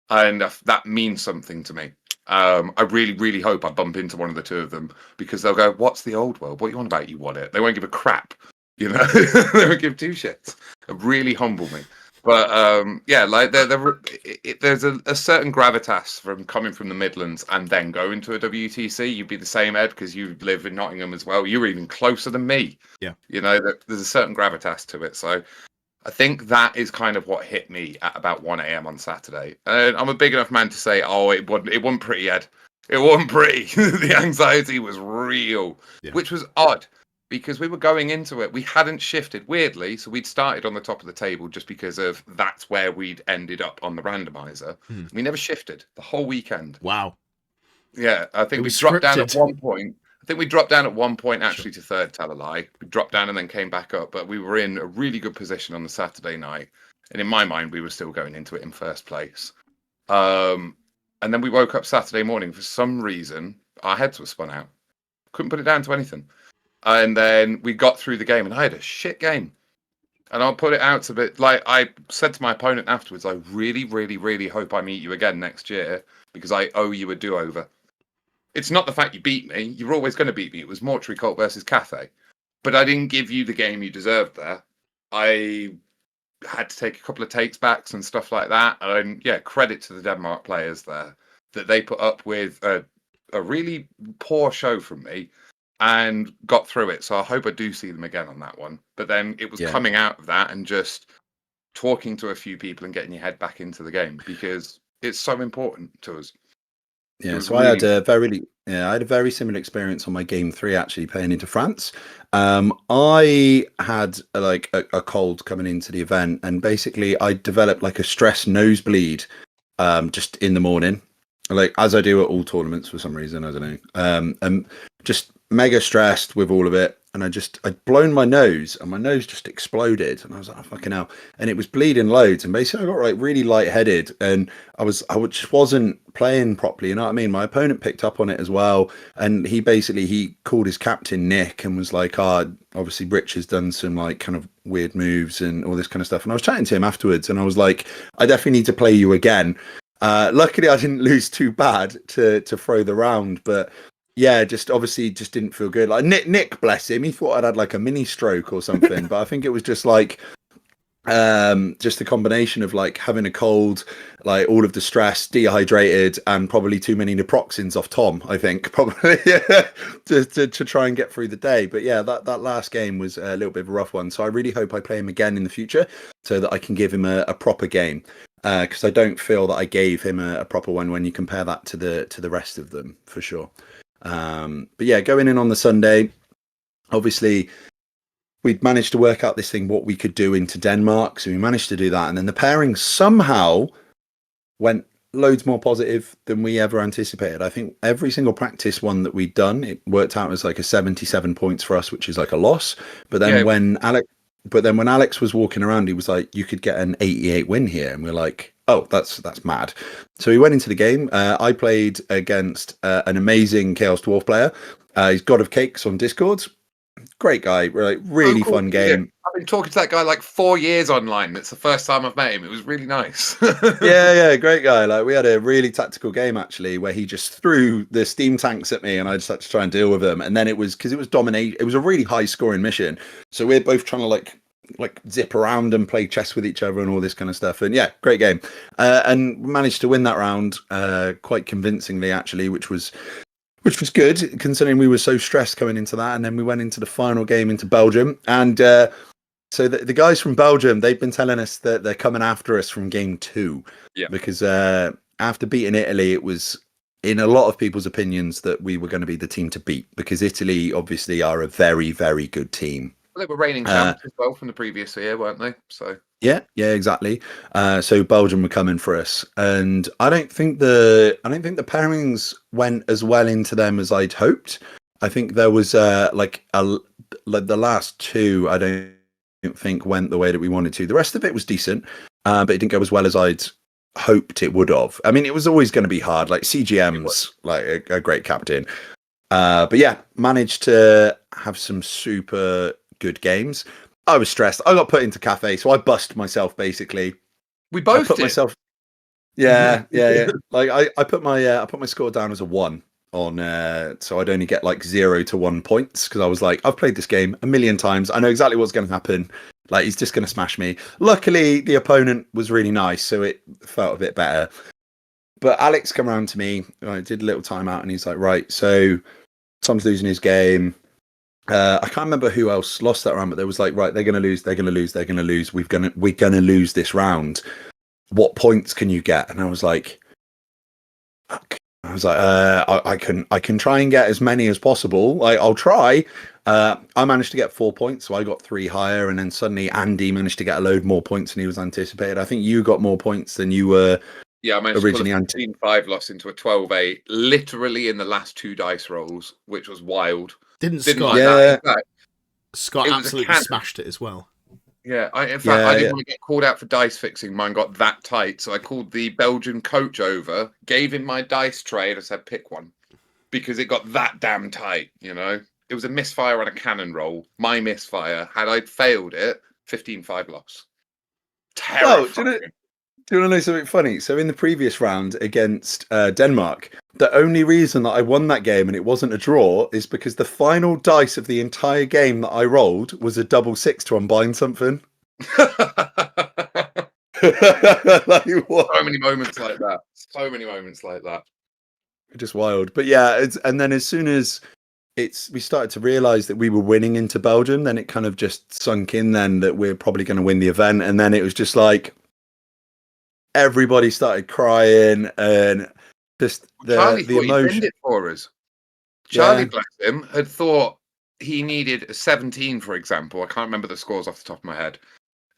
C: and that means something to me. I really, really hope I bump into one of the two of them because they'll go, "What's the old world? What are you on about? You want it?" They won't give a crap, They won't give two shits. It really humble me. But yeah, like there's a certain gravitas from coming from the Midlands and then going to a WTC. You'd be the same, Ed, because you live in Nottingham as well. You're even closer than me.
A: Yeah.
C: There's a certain gravitas to it. So I think that is kind of what hit me at about 1 a.m. on Saturday. And I'm a big enough man to say, it wasn't pretty, Ed. It wasn't pretty. The anxiety was real, which was odd because we were going into it. We hadn't shifted, weirdly. So we'd started on the top of the table just because of that's where we'd ended up on the randomizer. We never shifted the whole weekend.
A: Wow.
C: Yeah, I think we dropped down at one point. Actually, to third, tell a lie. We dropped down and then came back up, but we were in a really good position on the Saturday night. And in my mind, we were still going into it in first place. And then we woke up Saturday morning. For some reason, our heads were spun out. Couldn't put it down to anything. And then we got through the game, and I had a shit game. And I'll put it out a bit. Like I said to my opponent afterwards, I really, really, really hope I meet you again next year because I owe you a do-over. It's not the fact you beat me. You're always going to beat me. It was Mortuary Cult versus Cathay. But I didn't give you the game you deserved there. I had to take a couple of takes backs and stuff like that. And yeah, credit to the Denmark players there that they put up with a really poor show from me and got through it. So I hope I do see them again on that one. But then it was coming out of that and just talking to a few people and getting your head back into the game because it's so important to us.
B: Yeah, so I had a very similar experience on my game 3 actually playing into France. I had a cold coming into the event, and basically I developed like a stress nosebleed just in the morning, like as I do at all tournaments for some reason. I don't know. And just mega stressed with all of it. And I'd blown my nose and my nose just exploded. And I was like, oh, fucking hell. And it was bleeding loads. And basically I got really lightheaded and I just wasn't playing properly. You know what I mean? My opponent picked up on it as well. And he called his captain Nick and was like, obviously Rich has done some like kind of weird moves and all this kind of stuff. And I was chatting to him afterwards and I was like, I definitely need to play you again. Luckily I didn't lose too bad to throw the round, but yeah, just didn't feel good. Like Nick, bless him, he thought I'd had like a mini stroke or something, but I think it was just like just a combination of like having a cold, like all of the stress, dehydrated, and probably too many naproxens off Tom. I think probably to try and get through the day. But yeah, that last game was a little bit of a rough one. So I really hope I play him again in the future so that I can give him a proper game. Because I don't feel that I gave him a proper one when you compare that to the rest of them for sure. But yeah, going in on the Sunday, obviously we'd managed to work out this thing, what we could do into Denmark. So we managed to do that. And then the pairing somehow went loads more positive than we ever anticipated. I think every single practice one that we'd done, it worked out as like a 77 points for us, which is like a loss. But then when Alex was walking around, he was like, you could get an 88 win here. And we're like, oh, that's mad. So we went into the game. I played against an amazing Chaos Dwarf player. He's God of Cakes on Discord. Great guy, really fun game.
C: Yeah. I've been talking to that guy like 4 years online. It's the first time I've met him. It was really nice.
B: yeah, great guy. Like we had a really tactical game actually, where he just threw the steam tanks at me, and I just had to try and deal with them. And then it was because it was dominate. It was a really high scoring mission, so we're both trying to like like zip around and play chess with each other and all this kind of stuff. And yeah, great game. And managed to win that round quite convincingly, actually, which was good considering we were so stressed coming into that. And then we went into the final game into Belgium. And so the guys from Belgium, they've been telling us that they're coming after us from game 2.
C: Yeah.
B: Because after beating Italy, it was in a lot of people's opinions that we were going to be the team to beat, because Italy obviously are a very, very good team.
C: Well, they were reigning champs as well from the previous year, weren't they? So
B: yeah, exactly. So Belgium were coming for us, and I don't think the pairings went as well into them as I'd hoped. I think there was like the last 2. I don't think went the way that we wanted to. The rest of it was decent, but it didn't go as well as I'd hoped it would have. I mean, it was always going to be hard. Like CGM's like a great captain, but yeah, managed to have some super good games. I was stressed. I got put into cafe, so I bust myself basically.
C: We both
B: put
C: did.
B: Myself. Yeah. Like I put my score down as a 1 on, so I'd only get like 0 to 1 points, because I was like, I've played this game a million times. I know exactly what's going to happen. Like, he's just going to smash me. Luckily, the opponent was really nice, so it felt a bit better. But Alex come around to me. I did a little timeout, and he's like, right, so Tom's losing his game. I can't remember who else lost that round, but there was like, right, they're going to lose. We're going to lose this round. What points can you get? And I was like, fuck. I can try and get as many as possible. Like, I'll try. I managed to get 4 points, so I got 3 higher, and then suddenly Andy managed to get a load more points than he was anticipated. I think you got more points than you were.
C: Yeah, I managed
B: originally
C: to pull a 15-5 loss into a 12-8, literally in the last 2 dice rolls, which was wild.
A: Didn't Scott?
C: Like that.
A: Scott absolutely smashed it as well.
C: Yeah, I didn't want to get called out for dice fixing. Mine got that tight, so I called the Belgian coach over, gave him my dice tray, and I said, pick one, because it got that damn tight. You know, it was a misfire on a cannon roll. My misfire. Had I failed it, 15-5 loss. Terrifying.
B: Do you want to know something funny? So in the previous round against Denmark, the only reason that I won that game and it wasn't a draw is because the final dice of the entire game that I rolled was a 6 to unbind something.
C: Like, so many moments like that.
B: Just wild. But yeah, and then as soon as we started to realize that we were winning into Belgium, then it kind of just sunk in then that we're probably going to win the event. And then it was just like, everybody started crying, and just
C: Charlie
B: the
C: thought
B: emotion.
C: he'd end it for us. Charlie, bless him, had thought he needed a 17, for example. I can't remember the scores off the top of my head.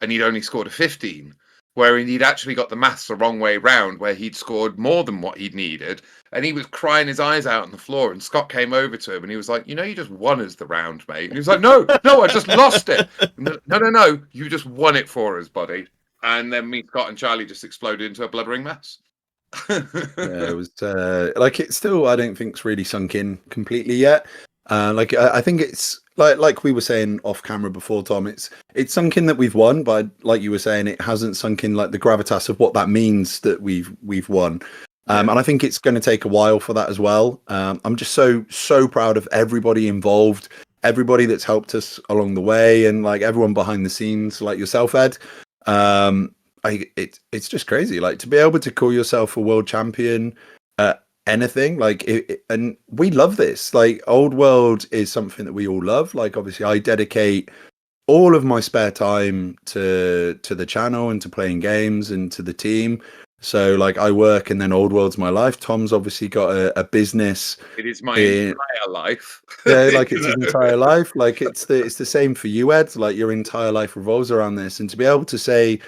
C: And he'd only scored a 15, where he'd actually got the maths the wrong way round, where he'd scored more than what he'd needed. And he was crying his eyes out on the floor, and Scott came over to him and he was like, you know, you just won us the round, mate. And he was like, no, I just lost it. No, you just won it for us, buddy. And then me, Scott, and Charlie just exploded into a blubbering mess.
B: Yeah, it was like, it still, I don't think it's really sunk in completely yet. Like, I think it's like we were saying off camera before, Tom. It's sunk in that we've won, but like you were saying, it hasn't sunk in like the gravitas of what that means that we've won. And I think it's going to take a while for that as well. I'm just so proud of everybody involved, everybody that's helped us along the way, and like everyone behind the scenes, like yourself, Ed. It's just crazy, like, to be able to call yourself a world champion at anything, like, and we love this. Like, Old World is something that we all love. Like, obviously I dedicate all of my spare time to the channel and to playing games and to the team. So like, I work, and then Old World's my life. Tom's obviously got a business.
C: It is my entire life.
B: Yeah, like, it's his entire life. Like, it's the same for you, Ed. Like, your entire life revolves around this. And to be able to say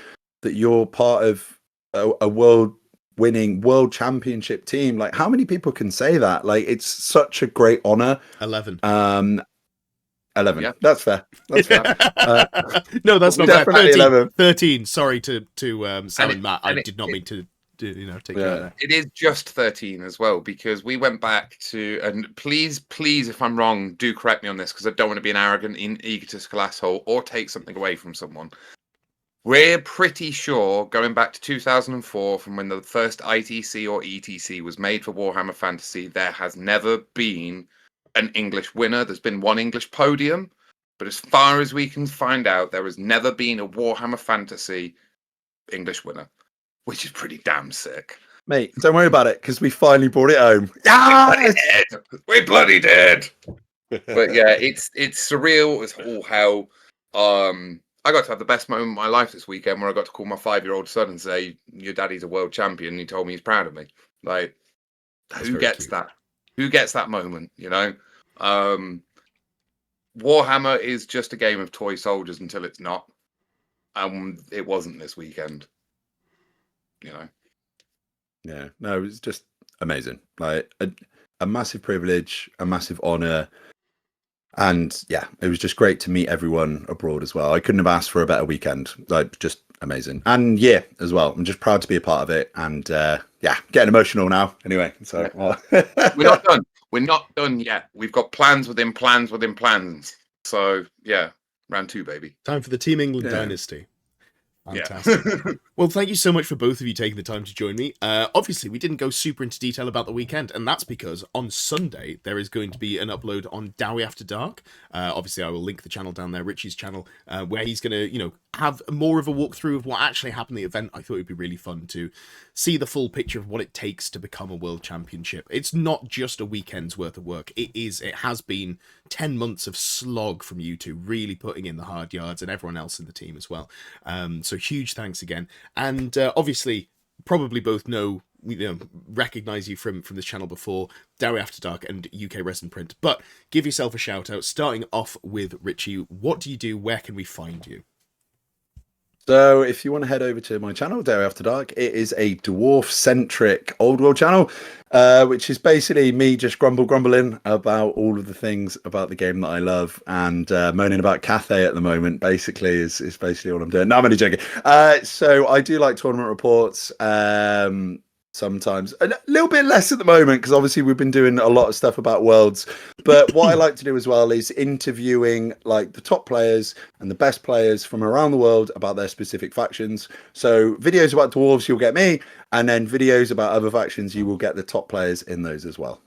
B: that you're part of a world-winning world championship team, like, how many people can say that? Like, it's such a great honor.
A: 11.
B: 11.
C: Yeah.
B: That's fair. That's fair.
A: No, that's not fair. 13.
B: 11.
A: 13. Sorry to Sam and Matt. I did not mean to take you out there.
C: It is just 13 as well, because we went back to, and please, if I'm wrong, do correct me on this, because I don't want to be an arrogant, egotistical asshole or take something away from someone. We're pretty sure, going back to 2004, from when the first ITC or ETC was made for Warhammer Fantasy, there has never been an English winner. There's been one English podium, But as far as we can find out, there has never been a Warhammer Fantasy English winner, which is pretty damn sick.
B: Mate, don't worry about it, because we finally brought it home.
C: We bloody did. But yeah, it's surreal as all hell. I got to have the best moment of my life this weekend where I got to call my 5-year-old son and say, "Your daddy's a world champion." And he told me he's proud of me. Like, who gets that? Who gets that moment? You know, Warhammer is just a game of toy soldiers until it's not. It wasn't this weekend. You know.
B: Yeah, no, it was just amazing. Like a massive privilege, a massive honor. And yeah, it was just great to meet everyone abroad as well. I couldn't have asked for a better weekend. Like, just amazing. And yeah, as well, I'm just proud to be a part of it. And yeah, getting emotional now. Anyway, so
C: we're not done. We're not done yet. We've got plans within plans within plans. So yeah, round 2, baby.
A: Time for the Team England dynasty. Fantastic. Yeah. Well, thank you so much for both of you taking the time to join me. Obviously, we didn't go super into detail about the weekend, and that's because on Sunday, there is going to be an upload on Dowie After Dark. Obviously, I will link the channel down there, Richie's channel, where he's going to, you know, have more of a walkthrough of what actually happened at the event. I thought it would be really fun to see the full picture of what it takes to become a world championship. It's not just a weekend's worth of work. It has been 10 months of slog from you two, really putting in the hard yards, and everyone else in the team as well. So huge thanks again. And obviously, probably both know, recognize you from this channel before, Dowie After Dark and UK Resin Print. But give yourself a shout out, starting off with Richie. What do you do? Where can we find you?
B: So if you want to head over to my channel, Dowie After Dark, it is a dwarf-centric old world channel, which is basically me just grumbling about all of the things about the game that I love, and moaning about Cathay at the moment, basically, is basically all I'm doing. No, I'm only joking. So I do like tournament reports, sometimes a little bit less at the moment, because obviously we've been doing a lot of stuff about worlds, but what I like to do as well is interviewing like the top players and the best players from around the world about their specific factions. So videos about dwarves, you'll get me, and then videos about other factions, you will get the top players in those as well.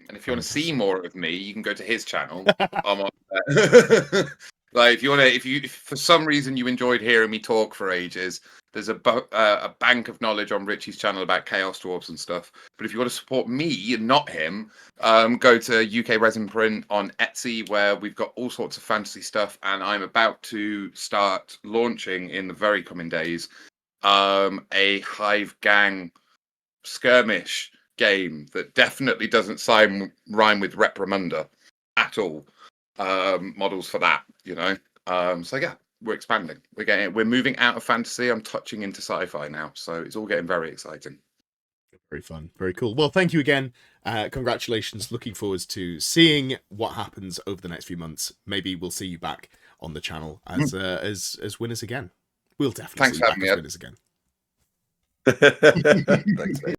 C: And if you want to see more of me, you can go to his channel. I'm on there. Like, if for some reason you enjoyed hearing me talk for ages, there's a bank of knowledge on Richie's channel about Chaos Dwarves and stuff. But if you want to support me and not him, go to UK Resin Print on Etsy, where we've got all sorts of fantasy stuff. And I'm about to start launching in the very coming days a Hive Gang skirmish game that definitely doesn't rhyme with Reprimanda at all. Models for that, you know. So yeah, we're expanding. We're moving out of fantasy. I'm touching into sci-fi now, so it's all getting very exciting.
A: Very fun, very cool. Well, thank you again. Congratulations. Looking forward to seeing what happens over the next few months. Maybe we'll see you back on the channel as winners again. We'll definitely see you back as winners again.
B: Thanks, mate.